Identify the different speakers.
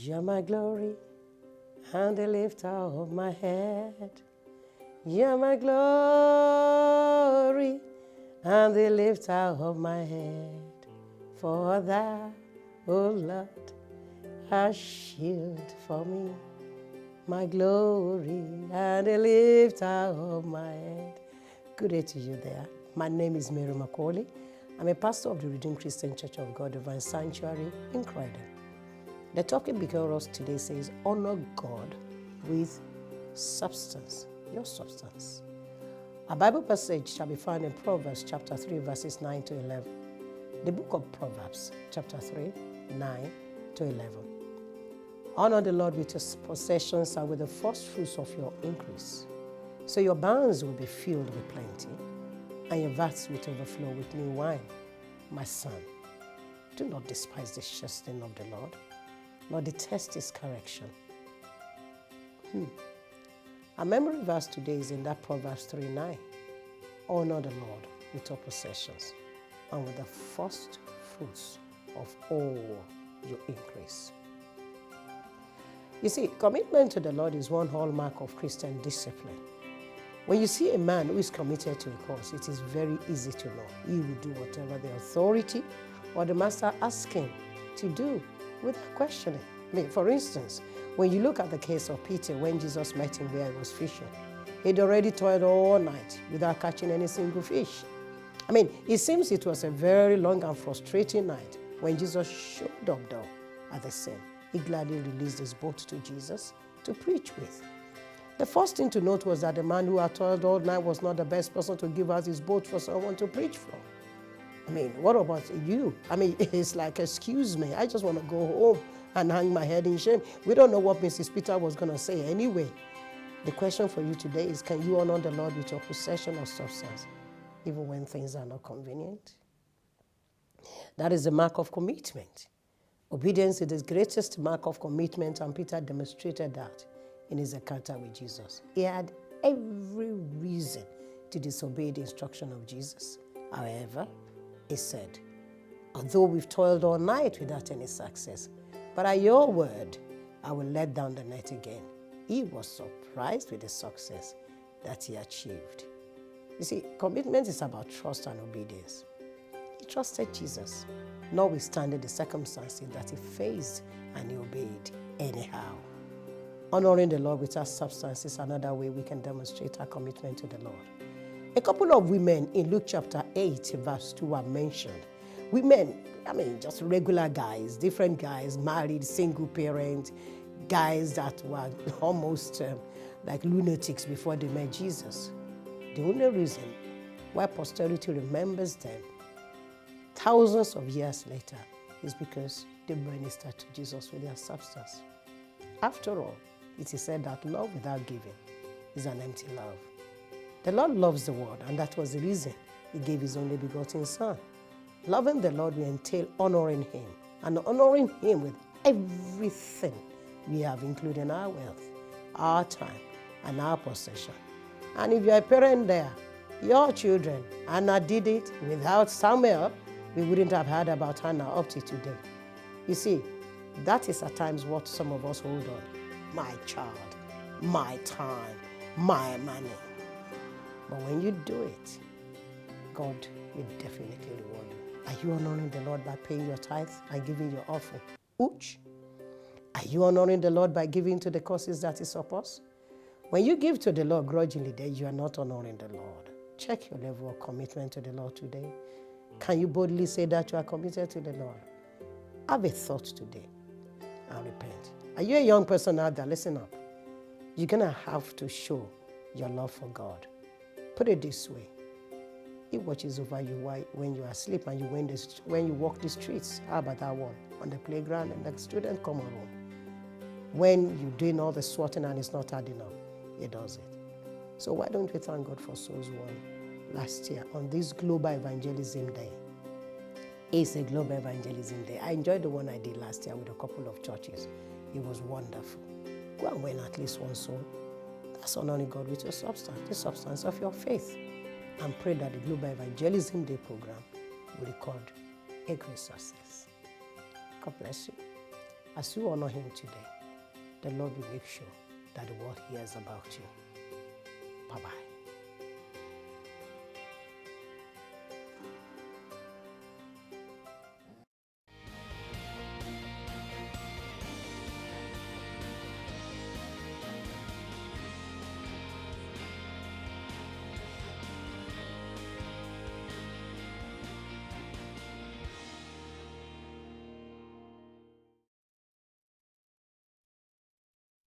Speaker 1: You're my glory and the lifter of my head. You're my glory and the lifter of my head. For thou, O Lord, a shield for me, my glory and the lifter of my head. Good day to you there. My name is McCauley. I'm a pastor of the Redeemed Christian Church of God Divine Sanctuary in Croydon. The topic before us today says, honor God with substance, your substance. Our Bible passage shall be found in Proverbs chapter 3, verses 9 to 11. The book of Proverbs chapter 3, 9 to 11. Honor the Lord with your possessions and with the first fruits of your increase. So your barns will be filled with plenty, and your vats will overflow with new wine. My son, do not despise the chastening of the Lord, nor detest his correction. Our memory verse today is in that Proverbs 3:9. Honor the Lord with your possessions and with the first fruits of all your increase. You see, commitment to the Lord is one hallmark of Christian discipline. When you see a man who is committed to a cause, it is very easy to know he will do whatever the authority or the master asks him to do without questioning. For instance, when you look at the case of Peter when Jesus met him where he was fishing, he'd already toiled all night without catching any single fish. It seems it was a very long and frustrating night when Jesus showed up though at the scene. He gladly released his boat to Jesus to preach with. The first thing to note was that the man who had toiled all night was not the best person to give out his boat for someone to preach from. What about you? It's like, excuse me, I just want to go home and hang my head in shame. We don't know what Mrs. Peter was going to say anyway. The question for you today is, can you honor the Lord with your possession of substance, even when things are not convenient? That is the mark of commitment. Obedience is the greatest mark of commitment, and Peter demonstrated that in his encounter with Jesus. He had every reason to disobey the instruction of Jesus. However, he said, although we've toiled all night without any success, but at your word, I will let down the net again. He was surprised with the success that he achieved. You see, commitment is about trust and obedience. He trusted Jesus, notwithstanding the circumstances that he faced, and he obeyed anyhow. Honoring the Lord with our substance is another way we can demonstrate our commitment to the Lord. A couple of women in Luke chapter 8, verse 2 are mentioned. Women, just regular guys, different guys, married, single parent, guys that were almost like lunatics before they met Jesus. The only reason why posterity remembers them thousands of years later is because they ministered to Jesus with their substance. After all, it is said that love without giving is an empty love. The Lord loves the world, and that was the reason he gave his only begotten Son. Loving the Lord will entail honoring him, and honoring him with everything we have, including our wealth, our time, and our possession. And if you're a parent there, your children, Anna did it. Without Samuel, we wouldn't have heard about Hannah up to today. You see, that is at times what some of us hold on. My child, my time, my money. But when you do it, God will definitely reward you. Are you honoring the Lord by paying your tithe and giving your offering? Ouch! Are you honoring the Lord by giving to the causes that he supports? When you give to the Lord grudgingly, then you are not honoring the Lord. Check your level of commitment to the Lord today. Can you boldly say that you are committed to the Lord? Have a thought today and repent. Are you a young person out there? Listen up. You're going to have to show your love for God. Put it this way. He watches over you when you are asleep and when you walk the streets. How about that one? On the playground and the student common room. When you're doing all the swatting and it's not adding up, he does it. So why don't we thank God for souls won last year on this Global Evangelism Day? It's a Global Evangelism Day. I enjoyed the one I did last year with a couple of churches. It was wonderful. Go and win at least one soul. That's honoring God with your substance, the substance of your faith. And pray that the Global Evangelism Day program will record a great success. God bless you. As you honor him today, the Lord will make sure that the world hears about you. Bye-bye.